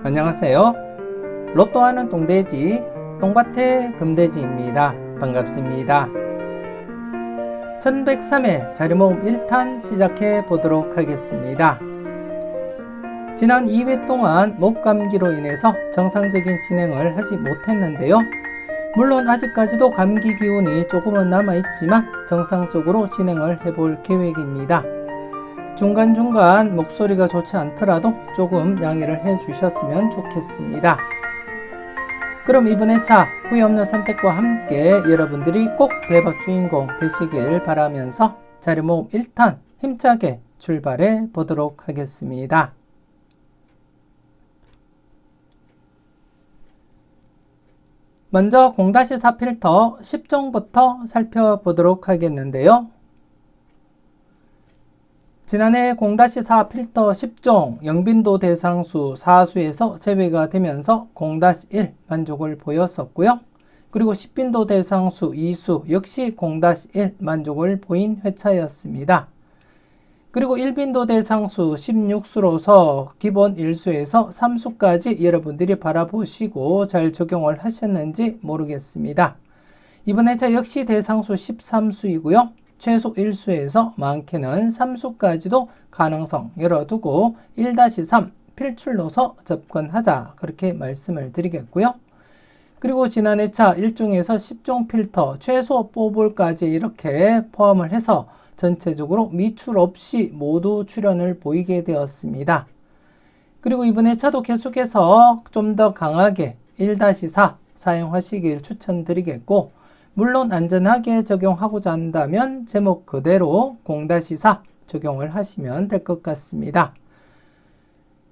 안녕하세요. 로또하는 똥돼지, 똥밭의 금돼지입니다. 반갑습니다. 1103회 자료모음 1탄 시작해 보도록 하겠습니다. 지난 2회 동안 목감기로 인해서 정상적인 진행을 하지 못했는데요. 물론 아직까지도 감기 기운이 조금은 남아있지만 정상적으로 진행을 해볼 계획입니다. 중간중간 목소리가 좋지 않더라도 조금 양해를 해주셨으면 좋겠습니다. 그럼 이번 회차 후회 없는 선택과 함께 여러분들이 꼭 대박 주인공 되시길 바라면서 자료모음 1탄 힘차게 출발해 보도록 하겠습니다. 먼저 0-4 필터 10종부터 살펴보도록 하겠는데요. 지난해 0-4 필터 10종 영빈도 대상수 4수에서 제외가 되면서 0-1 만족을 보였었고요. 그리고 10빈도 대상수 2수 역시 0-1 만족을 보인 회차였습니다. 그리고 1빈도 대상수 16수로서 기본 1수에서 3수까지 여러분들이 바라보시고 잘 적용을 하셨는지 모르겠습니다. 이번 회차 역시 대상수 13수이고요. 최소 1수에서 많게는 3수까지도 가능성 열어두고 1-3 필출로서 접근하자 그렇게 말씀을 드리겠고요. 그리고 지난 회차 1중에서 10종 필터 최소 뽑을까지 이렇게 포함을 해서 전체적으로 미출 없이 모두 출현을 보이게 되었습니다. 그리고 이번 회차도 계속해서 좀 더 강하게 1-4 사용하시길 추천드리겠고, 물론 안전하게 적용하고자 한다면 제목 그대로 0-4 적용을 하시면 될 것 같습니다.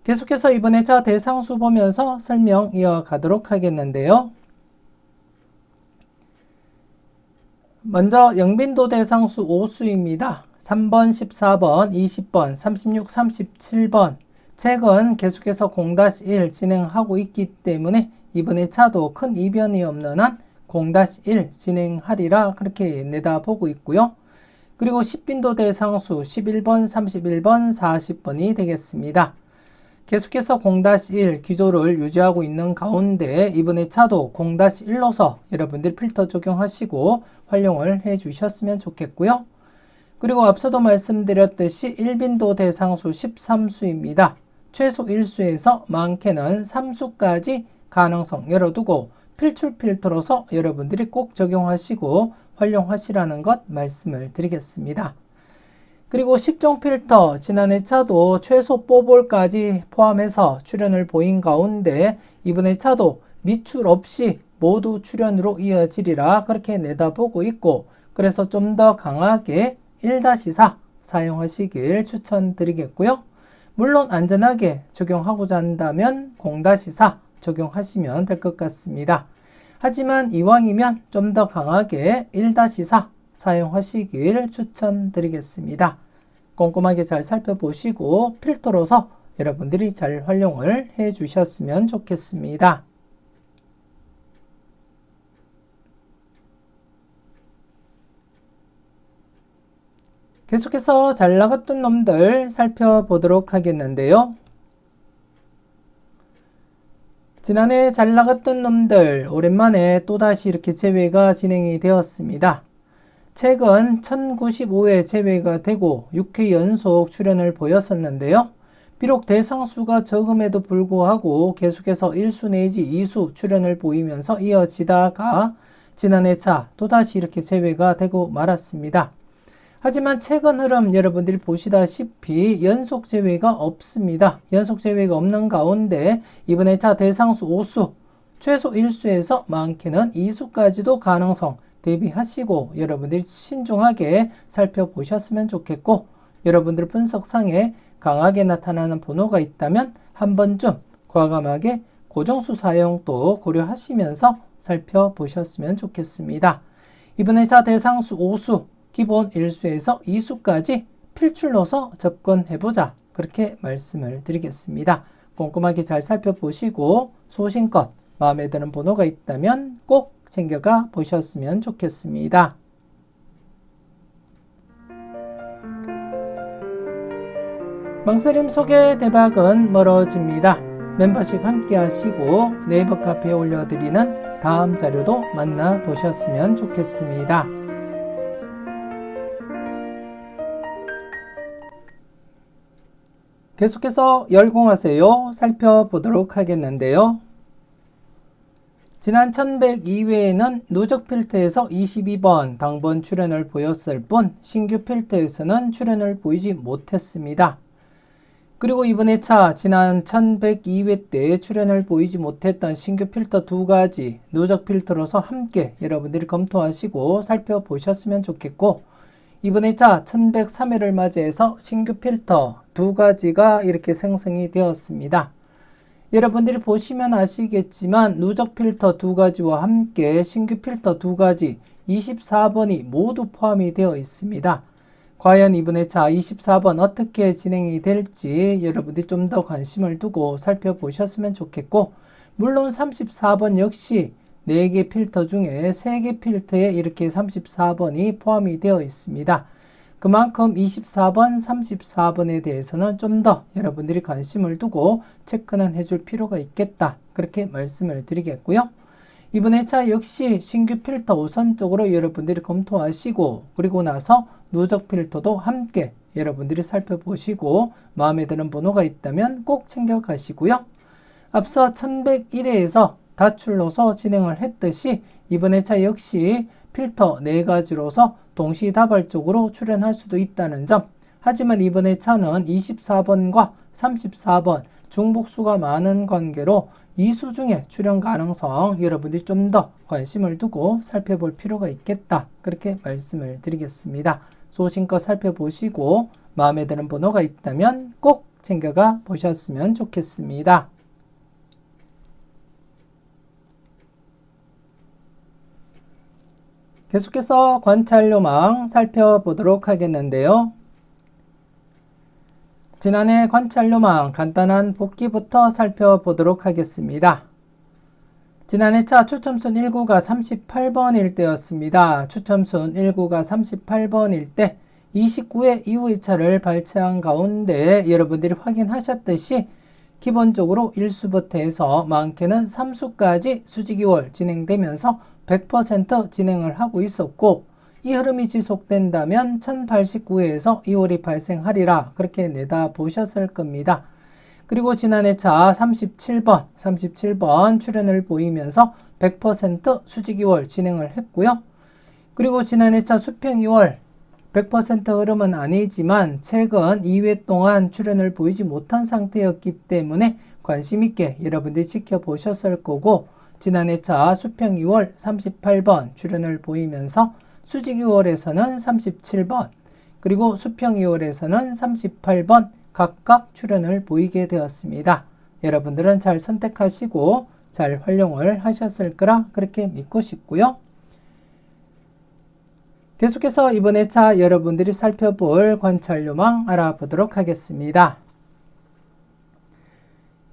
계속해서 이번 회차 대상수 보면서 설명 이어가도록 하겠는데요. 먼저 영빈도 대상수 5수입니다. 3번, 14번, 20번, 36, 37번 최근 계속해서 0-1 진행하고 있기 때문에 이번 회차도 큰 이변이 없는 한 0-1 진행하리라 그렇게 내다보고 있고요. 그리고 10빈도 대상수 11번, 31번, 40번이 되겠습니다. 계속해서 0-1 기조를 유지하고 있는 가운데 이번 회차도 0-1로서 여러분들 필터 적용하시고 활용을 해 주셨으면 좋겠고요. 그리고 앞서도 말씀드렸듯이 1빈도 대상수 13수입니다. 최소 1수에서 많게는 3수까지 가능성 열어두고 필출 필터로서 여러분들이 꼭 적용하시고 활용하시라는 것 말씀을 드리겠습니다. 그리고 10종 필터 지난 회차도 최소 뽑을까지 포함해서 출현을 보인 가운데 이번 회차도 미출 없이 모두 출현으로 이어지리라 그렇게 내다보고 있고, 그래서 좀 더 강하게 1-4 사용하시길 추천드리겠고요. 물론 안전하게 적용하고자 한다면 0-4 적용하시면 될 것 같습니다. 하지만 이왕이면 좀 더 강하게 1-4 사용하시길 추천드리겠습니다. 꼼꼼하게 잘 살펴보시고 필터로서 여러분들이 잘 활용을 해 주셨으면 좋겠습니다. 계속해서 잘 나갔던 놈들 살펴보도록 하겠는데요. 지난해 잘 나갔던 놈들 오랜만에 또다시 이렇게 제외가 진행이 되었습니다. 최근 1095회 제외가 되고 6회 연속 출현을 보였었는데요. 비록 대상수가 적음에도 불구하고 계속해서 1수 내지 2수 출현을 보이면서 이어지다가 지난 회차 또다시 이렇게 제외가 되고 말았습니다. 하지만 최근 흐름 여러분들이 보시다시피 연속 제외가 없습니다. 연속 제외가 없는 가운데 이번 회차 대상수 5수, 최소 1수에서 많게는 2수까지도 가능성 대비하시고 여러분들이 신중하게 살펴보셨으면 좋겠고, 여러분들 분석상에 강하게 나타나는 번호가 있다면 한 번쯤 과감하게 고정수 사용도 고려하시면서 살펴보셨으면 좋겠습니다. 이번 회차 대상수 5수, 기본 1수에서 2수까지 필출로서 접근해보자 그렇게 말씀을 드리겠습니다. 꼼꼼하게 잘 살펴보시고 소신껏 마음에 드는 번호가 있다면 꼭 챙겨가 보셨으면 좋겠습니다. 망설임 속에 대박은 멀어집니다. 멤버십 함께 하시고 네이버 카페에 올려드리는 다음 자료도 만나보셨으면 좋겠습니다. 계속해서 열공하세요 살펴보도록 하겠는데요. 지난 1102회에는 누적 필터에서 22번 당번 출현을 보였을 뿐 신규 필터에서는 출현을 보이지 못했습니다. 그리고 이번 회차 지난 1102회 때 출현을 보이지 못했던 신규 필터 두 가지 누적 필터로서 함께 여러분들이 검토하시고 살펴보셨으면 좋겠고, 이번 회차 1103회를 맞이해서 신규 필터 두 가지가 이렇게 생성이 되었습니다. 여러분들이 보시면 아시겠지만 누적 필터 두 가지와 함께 신규 필터 두 가지 24번이 모두 포함이 되어 있습니다. 과연 이번 회차 24번 어떻게 진행이 될지 여러분들이 좀 더 관심을 두고 살펴보셨으면 좋겠고, 물론 34번 역시 4개 필터 중에 3개 필터에 이렇게 34번이 포함이 되어 있습니다. 그만큼 24번, 34번에 대해서는 좀 더 여러분들이 관심을 두고 체크는 해줄 필요가 있겠다. 그렇게 말씀을 드리겠고요. 이번 회차 역시 신규 필터 우선적으로 여러분들이 검토하시고, 그리고 나서 누적 필터도 함께 여러분들이 살펴보시고 마음에 드는 번호가 있다면 꼭 챙겨가시고요. 앞서 1101회에서 다출로서 진행을 했듯이 이번 회차 역시 필터 4가지로서 동시다발적으로 출현할 수도 있다는 점, 하지만 이번 회차는 24번과 34번 중복수가 많은 관계로 이수 중에 출현 가능성 여러분들이 좀 더 관심을 두고 살펴볼 필요가 있겠다. 그렇게 말씀을 드리겠습니다. 소신껏 살펴보시고 마음에 드는 번호가 있다면 꼭 챙겨가 보셨으면 좋겠습니다. 계속해서 관찰요망 살펴보도록 하겠는데요. 지난해 관찰요망 간단한 복기부터 살펴보도록 하겠습니다. 지난 회차 추첨순 1구가 38번일 때였습니다. 추첨순 1구가 38번일 때 29회 이후 회차를 발췌한 가운데 여러분들이 확인하셨듯이 기본적으로 1수부터 해서 많게는 3수까지 수직이월 진행되면서 100% 진행을 하고 있었고, 이 흐름이 지속된다면 1089회에서 2월이 발생하리라 그렇게 내다보셨을 겁니다. 그리고 지난 회차 37번 출현을 보이면서 100% 수직이월 진행을 했고요. 그리고 지난 회차 수평이월 100% 흐름은 아니지만 최근 2회 동안 출현을 보이지 못한 상태였기 때문에 관심 있게 여러분들이 지켜보셨을 거고, 지난 회차 수평 2월 38번 출현을 보이면서 수직 2월에서는 37번, 그리고 수평 2월에서는 38번 각각 출현을 보이게 되었습니다. 여러분들은 잘 선택하시고 잘 활용을 하셨을 거라 그렇게 믿고 싶고요. 계속해서 이번 회차 여러분들이 살펴볼 관찰요망 알아보도록 하겠습니다.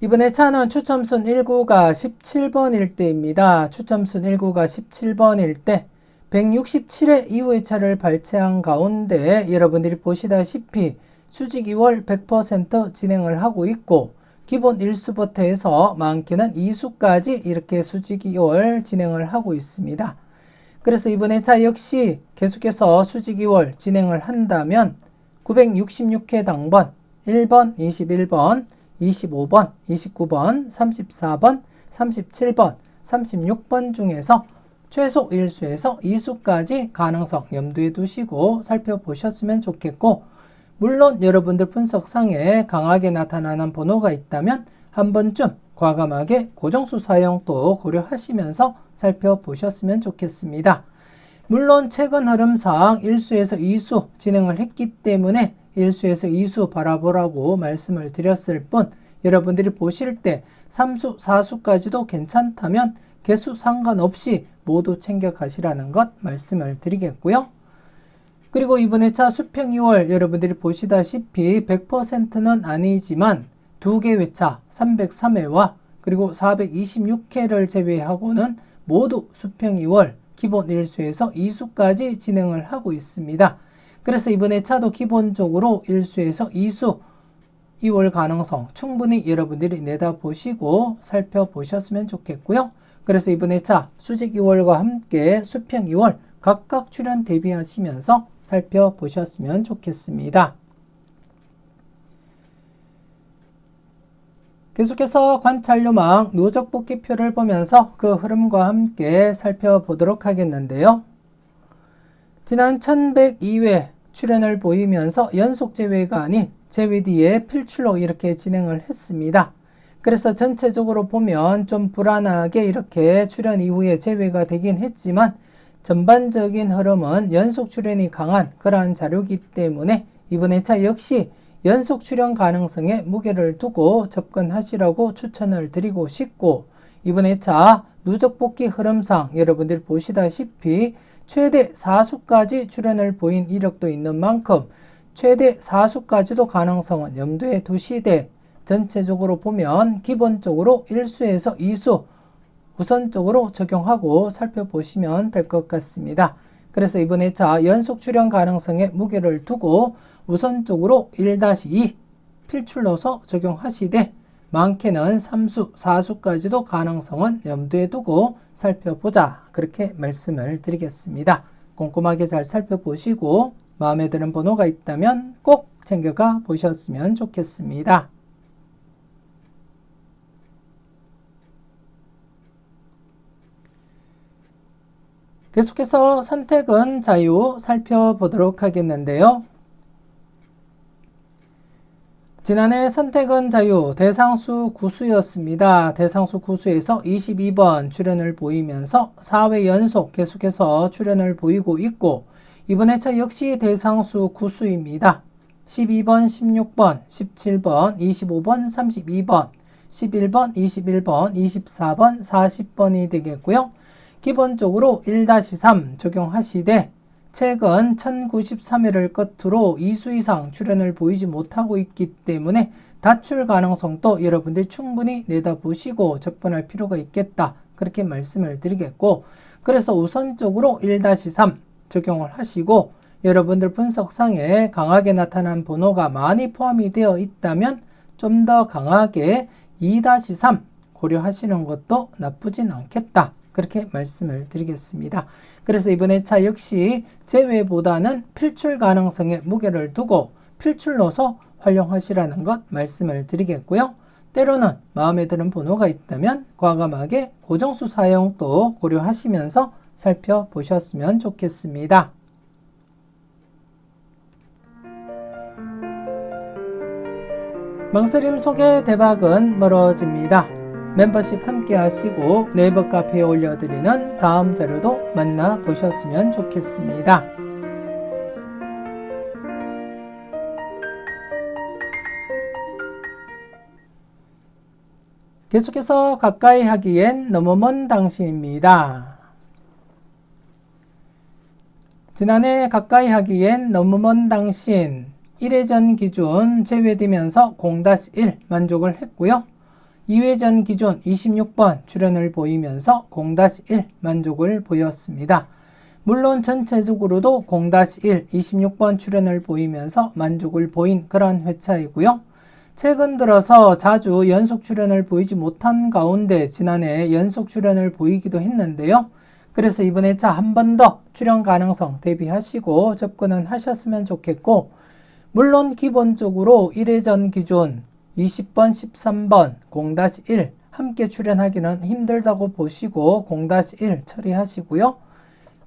이번 회차는 추첨순 1구가 17번일 때입니다. 추첨순 1구가 17번일 때 167회 이후 회차를 발췌한 가운데 여러분들이 보시다시피 수직 2월 100% 진행을 하고 있고, 기본 1수부터 해서 많게는 2수까지 이렇게 수직 2월 진행을 하고 있습니다. 그래서 이번 회차 역시 계속해서 수직 2월 진행을 한다면 966회 당번 1번, 21번, 25번, 29번, 34번, 37번, 36번 중에서 최소 1수에서 2수까지 가능성 염두에 두시고 살펴보셨으면 좋겠고, 물론 여러분들 분석상에 강하게 나타나는 번호가 있다면 한 번쯤 과감하게 고정수 사용도 고려하시면서 살펴보셨으면 좋겠습니다. 물론 최근 흐름상 1수에서 2수 진행을 했기 때문에 1수에서 2수 바라보라고 말씀을 드렸을 뿐, 여러분들이 보실 때 3수, 4수까지도 괜찮다면 개수 상관없이 모두 챙겨가시라는 것 말씀을 드리겠고요. 그리고 이번 회차 수평 2월 여러분들이 보시다시피 100%는 아니지만 2개 회차 303회와 그리고 426회를 제외하고는 모두 수평 2월 기본 1수에서 2수까지 진행을 하고 있습니다. 그래서 이번 회차도 기본적으로 1수에서 2수 2월 가능성 충분히 여러분들이 내다보시고 살펴보셨으면 좋겠고요. 그래서 이번 회차 수직 2월과 함께 수평 2월 각각 출현 대비하시면서 살펴보셨으면 좋겠습니다. 계속해서 관찰요망 누적 복귀표를 보면서 그 흐름과 함께 살펴보도록 하겠는데요. 지난 1102회 출현을 보이면서 연속 제외가 아닌 제외 뒤에 필출로 이렇게 진행을 했습니다. 그래서 전체적으로 보면 좀 불안하게 이렇게 출현 이후에 제외가 되긴 했지만 전반적인 흐름은 연속 출현이 강한 그러한 자료이기 때문에 이번 회차 역시 연속 출현 가능성에 무게를 두고 접근하시라고 추천을 드리고 싶고, 이번 회차 누적 복귀 흐름상 여러분들 보시다시피 최대 4수까지 출현을 보인 이력도 있는 만큼 최대 4수까지도 가능성은 염두에 두시되, 전체적으로 보면 기본적으로 1수에서 2수 우선적으로 적용하고 살펴보시면 될 것 같습니다. 그래서 이번 회차 연속 출현 가능성에 무게를 두고 우선적으로 1-2 필출로서 적용하시되, 많게는 3수, 4수까지도 가능성은 염두에 두고 살펴보자, 그렇게 말씀을 드리겠습니다. 꼼꼼하게 잘 살펴보시고 마음에 드는 번호가 있다면 꼭 챙겨가 보셨으면 좋겠습니다. 계속해서 선택은 자유 살펴보도록 하겠는데요. 지난해 선택은 자유 대상수 구수였습니다. 대상수 구수에서 22번 출현을 보이면서 4회 연속 계속해서 출현을 보이고 있고, 이번 회차 역시 대상수 구수입니다. 12번, 16번, 17번, 25번, 32번, 11번, 21번, 24번, 40번이 되겠고요. 기본적으로 1-3 적용하시되, 최근 1093회를 끝으로 2수 이상 출현을 보이지 못하고 있기 때문에 다출 가능성도 여러분들 충분히 내다보시고 접근할 필요가 있겠다, 그렇게 말씀을 드리겠고, 그래서 우선적으로 1-3 적용을 하시고, 여러분들 분석상에 강하게 나타난 번호가 많이 포함이 되어 있다면 좀 더 강하게 2-3 고려하시는 것도 나쁘진 않겠다, 그렇게 말씀을 드리겠습니다. 그래서 이번 회차 역시 제외보다는 필출 가능성에 무게를 두고 필출로서 활용하시라는 것 말씀을 드리겠고요. 때로는 마음에 드는 번호가 있다면 과감하게 고정수 사용도 고려하시면서 살펴보셨으면 좋겠습니다. 망설임 속에 대박은 멀어집니다. 멤버십 함께 하시고 네이버 카페에 올려드리는 다음 자료도 만나보셨으면 좋겠습니다. 계속해서 가까이 하기엔 너무 먼 당신입니다. 지난해 가까이 하기엔 너무 먼 당신 1회전 기준 제외되면서 0-1 만족을 했고요. 2회전 기준 26번 출현을 보이면서 0-1 만족을 보였습니다. 물론 전체적으로도 0-1, 26번 출현을 보이면서 만족을 보인 그런 회차이고요. 최근 들어서 자주 연속 출현을 보이지 못한 가운데 지난해 연속 출현을 보이기도 했는데요. 그래서 이번 회차 한 번 더 출현 가능성 대비하시고 접근은 하셨으면 좋겠고, 물론 기본적으로 1회전 기준 20번, 13번, 0-1 함께 출현하기는 힘들다고 보시고 0-1 처리하시고요.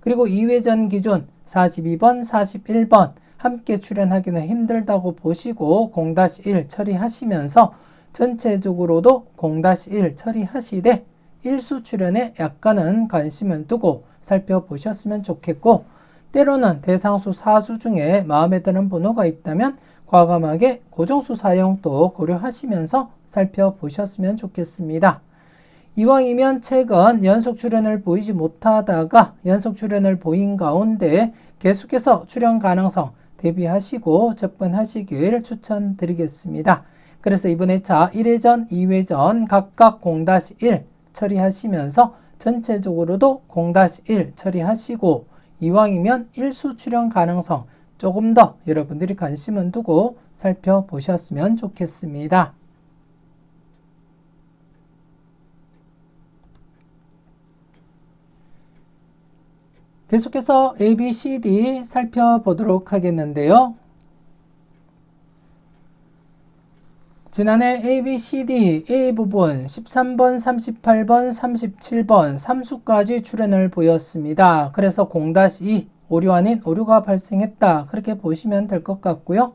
그리고 2회전 기준 42번, 41번 함께 출현하기는 힘들다고 보시고 0-1 처리하시면서 전체적으로도 0-1 처리하시되 1수 출현에 약간은 관심을 두고 살펴보셨으면 좋겠고, 때로는 대상수 4수 중에 마음에 드는 번호가 있다면 과감하게 고정수 사용도 고려하시면서 살펴보셨으면 좋겠습니다. 이왕이면 최근 연속 출현을 보이지 못하다가 연속 출현을 보인 가운데 계속해서 출현 가능성 대비하시고 접근하시길 추천드리겠습니다. 그래서 이번 회차 1회전, 2회전 각각 0-1 처리하시면서 전체적으로도 0-1 처리하시고, 이왕이면 1수 출현 가능성 조금 더 여러분들이 관심을 두고 살펴보셨으면 좋겠습니다. 계속해서 A, B, C, D 살펴보도록 하겠는데요. 지난해 A, B, C, D, A 부분 13번, 38번, 37번 3수까지 출현을 보였습니다. 그래서 0-2 오류 아닌 오류가 발생했다. 그렇게 보시면 될 것 같고요.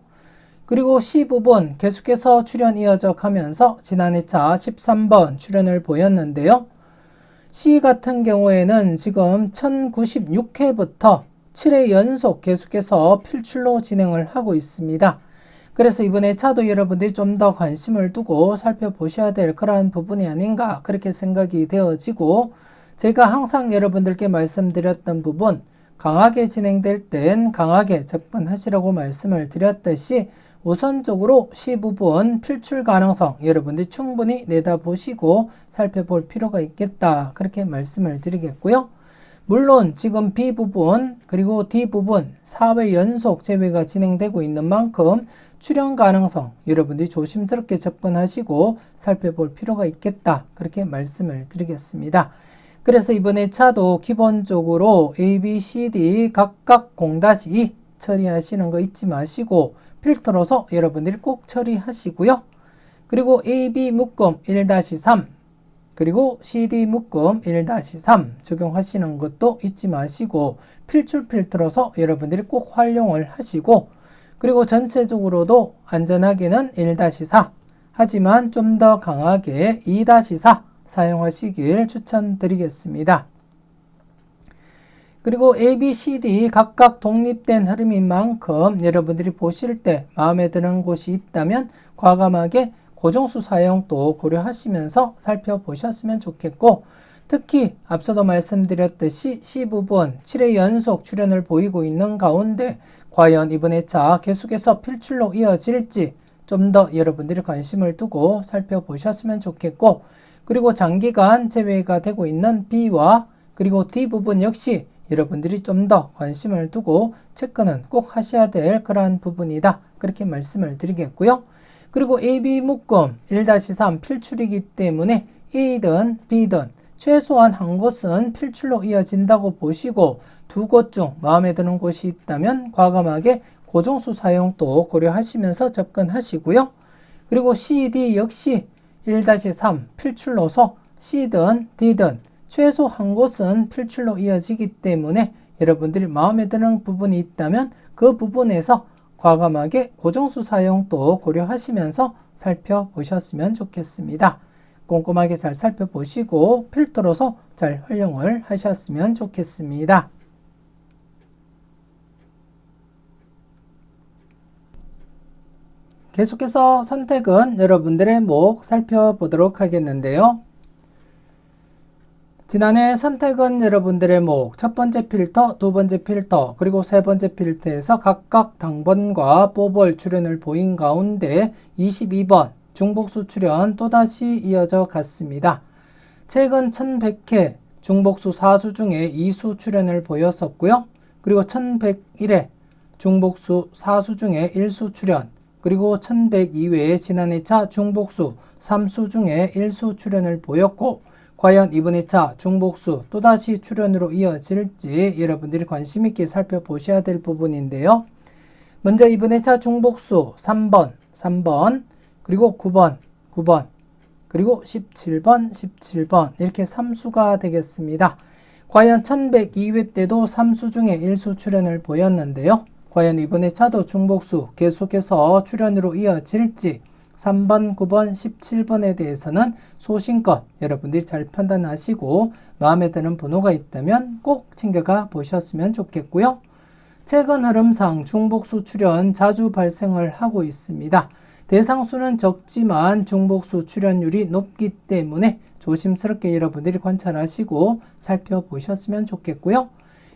그리고 C 부분 계속해서 출현 이어져 가면서 지난해차 13번 출현을 보였는데요. C 같은 경우에는 지금 1096회부터 7회 연속 계속해서 필출로 진행을 하고 있습니다. 그래서 이번에 차도 여러분들이 좀 더 관심을 두고 살펴보셔야 될 그러한 부분이 아닌가 그렇게 생각이 되어지고, 제가 항상 여러분들께 말씀드렸던 부분, 강하게 진행될 땐 강하게 접근하시라고 말씀을 드렸듯이 우선적으로 C 부분 필출 가능성 여러분들이 충분히 내다보시고 살펴볼 필요가 있겠다 그렇게 말씀을 드리겠고요. 물론 지금 B 부분 그리고 D 부분 4회 연속 제외가 진행되고 있는 만큼 출현 가능성 여러분들이 조심스럽게 접근하시고 살펴볼 필요가 있겠다 그렇게 말씀을 드리겠습니다. 그래서 이번에 차도 기본적으로 A, B, C, D 각각 0-2 처리하시는 거 잊지 마시고 필터로서 여러분들이 꼭 처리하시고요. 그리고 A, B 묶음 1-3 그리고 CD 묶음 1-3 적용하시는 것도 잊지 마시고 필출 필터로서 여러분들이 꼭 활용을 하시고, 그리고 전체적으로도 안전하게는 1-4 하지만 좀 더 강하게 2-4 사용하시길 추천드리겠습니다. 그리고 A, B, C, D 각각 독립된 흐름인 만큼 여러분들이 보실 때 마음에 드는 곳이 있다면 과감하게 고정수 사용도 고려하시면서 살펴보셨으면 좋겠고, 특히 앞서도 말씀드렸듯이 C 부분 7회 연속 출현을 보이고 있는 가운데 과연 이번에 차 계속해서 필출로 이어질지 좀 더 여러분들이 관심을 두고 살펴보셨으면 좋겠고, 그리고 장기간 제외가 되고 있는 B와 그리고 D 부분 역시 여러분들이 좀 더 관심을 두고 체크는 꼭 하셔야 될 그러한 부분이다 그렇게 말씀을 드리겠고요. 그리고 AB 묶음 1-3 필출이기 때문에 A든 B든 최소한 한 곳은 필출로 이어진다고 보시고, 두 곳 중 마음에 드는 곳이 있다면 과감하게 고정수 사용도 고려하시면서 접근하시고요. 그리고 CD 역시 1-3 필출로서 C든 D든 최소 한 곳은 필출로 이어지기 때문에 여러분들이 마음에 드는 부분이 있다면 그 부분에서 과감하게 고정수 사용도 고려하시면서 살펴보셨으면 좋겠습니다. 꼼꼼하게 잘 살펴보시고 필터로서 잘 활용을 하셨으면 좋겠습니다. 계속해서 선택은 여러분들의 목 살펴보도록 하겠는데요. 지난해 선택은 여러분들의 목 첫 번째 필터, 두 번째 필터, 그리고 세 번째 필터에서 각각 당번과 뽀볼 출현을 보인 가운데 22번 중복수 출현 또다시 이어져 갔습니다. 최근 1100회 중복수 4수 중에 2수 출현을 보였었고요. 그리고 1101회 중복수 4수 중에 1수 출현, 그리고 1102회 지난해 차 중복수 3수 중에 1수 출현을 보였고, 과연 이번에 차 중복수 또다시 출현으로 이어질지 여러분들이 관심 있게 살펴보셔야 될 부분인데요. 먼저 이번에 차 중복수 3번, 3번, 그리고 9번, 9번, 그리고 17번, 17번 이렇게 3수가 되겠습니다. 과연 1102회 때도 3수 중에 1수 출현을 보였는데요. 과연 이번에 차도 중복수 계속해서 출현으로 이어질지 3번, 9번, 17번에 대해서는 소신껏 여러분들이 잘 판단하시고 마음에 드는 번호가 있다면 꼭 챙겨가 보셨으면 좋겠고요. 최근 흐름상 중복수 출현 자주 발생을 하고 있습니다. 대상수는 적지만 중복수 출현율이 높기 때문에 조심스럽게 여러분들이 관찰하시고 살펴보셨으면 좋겠고요.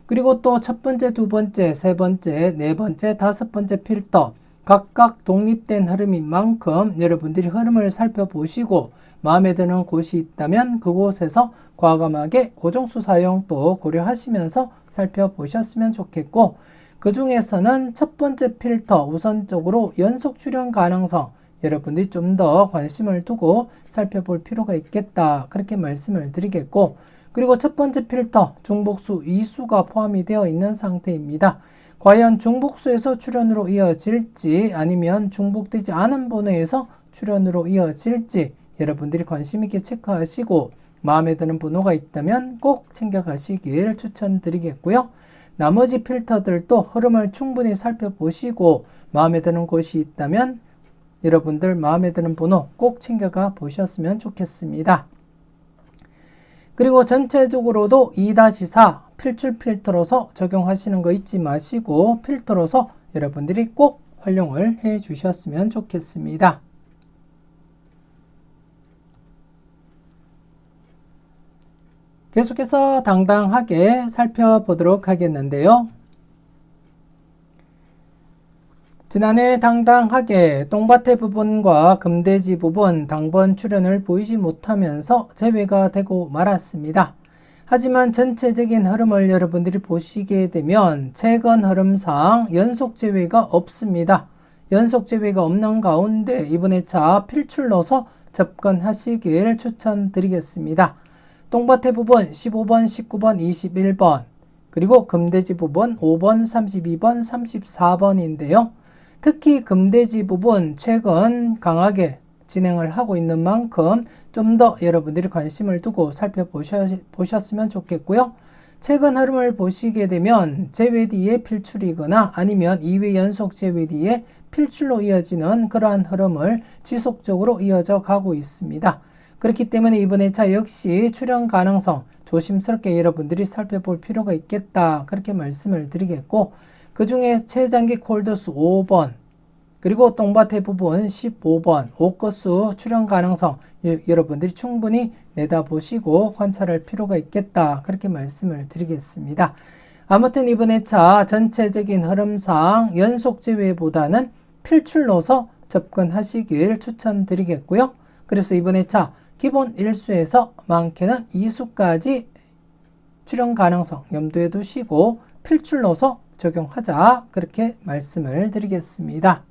그리고 또 첫 번째, 두 번째, 세 번째, 네 번째, 다섯 번째 필터 각각 독립된 흐름인 만큼 여러분들이 흐름을 살펴보시고 마음에 드는 곳이 있다면 그곳에서 과감하게 고정수 사용도 고려하시면서 살펴보셨으면 좋겠고, 그 중에서는 첫 번째 필터 우선적으로 연속 출현 가능성 여러분들이 좀 더 관심을 두고 살펴볼 필요가 있겠다. 그렇게 말씀을 드리겠고, 그리고 첫 번째 필터 중복수 이수가 포함이 되어 있는 상태입니다. 과연 중복수에서 출현으로 이어질지 아니면 중복되지 않은 번호에서 출현으로 이어질지 여러분들이 관심 있게 체크하시고 마음에 드는 번호가 있다면 꼭 챙겨가시길 추천드리겠고요. 나머지 필터들도 흐름을 충분히 살펴보시고 마음에 드는 곳이 있다면 여러분들 마음에 드는 번호 꼭 챙겨가 보셨으면 좋겠습니다. 그리고 전체적으로도 2-4 필출 필터로서 적용하시는 거 잊지 마시고 필터로서 여러분들이 꼭 활용을 해 주셨으면 좋겠습니다. 계속해서 당당하게 살펴보도록 하겠는데요. 지난해 당당하게 똥밭의 부분과 금돼지 부분 당번 출현을 보이지 못하면서 제외가 되고 말았습니다. 하지만 전체적인 흐름을 여러분들이 보시게 되면 최근 흐름상 연속 제외가 없습니다. 연속 제외가 없는 가운데 이번 회차 필출로서 접근하시길 추천드리겠습니다. 똥밭의 부분 15번, 19번, 21번 그리고 금돼지 부분 5번, 32번, 34번인데요. 특히 금돼지 부분 최근 강하게 진행을 하고 있는 만큼 좀 더 여러분들이 관심을 두고 살펴보셨으면 좋겠고요. 최근 흐름을 보시게 되면 제외 뒤에 필출이거나 아니면 2회 연속 제외 뒤에 필출로 이어지는 그러한 흐름을 지속적으로 이어져 가고 있습니다. 그렇기 때문에 이번 회차 역시 출현 가능성 조심스럽게 여러분들이 살펴볼 필요가 있겠다. 그렇게 말씀을 드리겠고, 그 중에 최장기 콜드수 5번 그리고 똥밭의 부분 15번 옷거수 출현 가능성 여러분들이 충분히 내다보시고 관찰할 필요가 있겠다. 그렇게 말씀을 드리겠습니다. 아무튼 이번 회차 전체적인 흐름상 연속 제외보다는 필출로서 접근하시길 추천드리겠고요. 그래서 이번 회차 기본 1수에서 많게는 2수까지 출현 가능성 염두에 두시고 필출로서 적용하자. 그렇게 말씀을 드리겠습니다.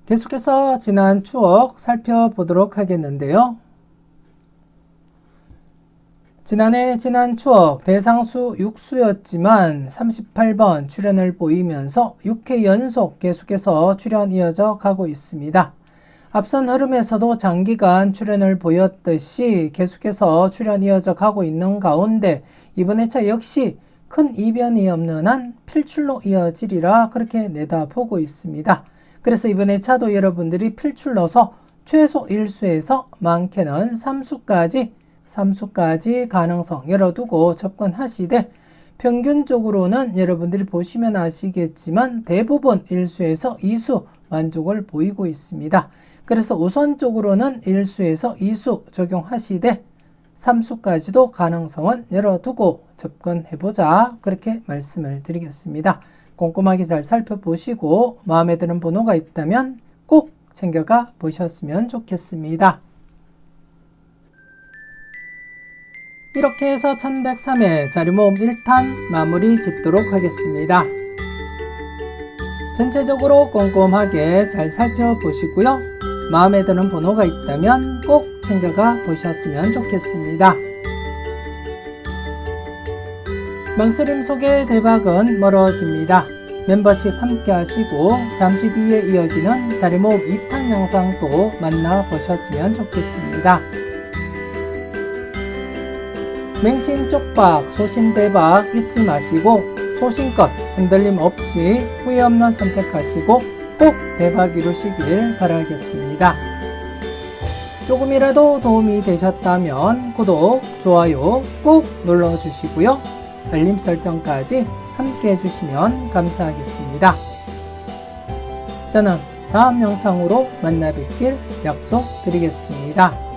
계속해서 지난 추억 살펴보도록 하겠는데요. 지난해 지난 추억 대상수 6수였지만 38번 출현을 보이면서 6회 연속 계속해서 출현 이어져 가고 있습니다. 앞선 흐름에서도 장기간 출현을 보였듯이 계속해서 출현 이어져 가고 있는 가운데 이번 회차 역시 큰 이변이 없는 한 필출로 이어지리라 그렇게 내다보고 있습니다. 그래서 이번 회차도 여러분들이 필출로서 최소 1수에서 많게는 3수까지 가능성 열어두고 접근하시되 평균적으로는 여러분들이 보시면 아시겠지만 대부분 1수에서 2수 만족을 보이고 있습니다. 그래서 우선적으로는 1수에서 2수 적용하시되 3수까지도 가능성은 열어두고 접근해보자. 그렇게 말씀을 드리겠습니다. 꼼꼼하게 잘 살펴보시고 마음에 드는 번호가 있다면 꼭 챙겨가 보셨으면 좋겠습니다. 이렇게 해서 1103회 자리모음 1탄 마무리 짓도록 하겠습니다. 전체적으로 꼼꼼하게 잘 살펴보시고요. 마음에 드는 번호가 있다면 꼭 챙겨가 보셨으면 좋겠습니다. 망설임 속의 대박은 멀어집니다. 멤버십 함께 하시고 잠시 뒤에 이어지는 자리모음 2탄 영상도 만나보셨으면 좋겠습니다. 맹신 쪽박, 소신 대박 잊지 마시고 소신껏 흔들림 없이 후회 없는 선택하시고 꼭 대박 이루시길 바라겠습니다. 조금이라도 도움이 되셨다면 구독, 좋아요 꼭 눌러주시고요. 알림 설정까지 함께 해주시면 감사하겠습니다. 저는 다음 영상으로 만나 뵙길 약속드리겠습니다.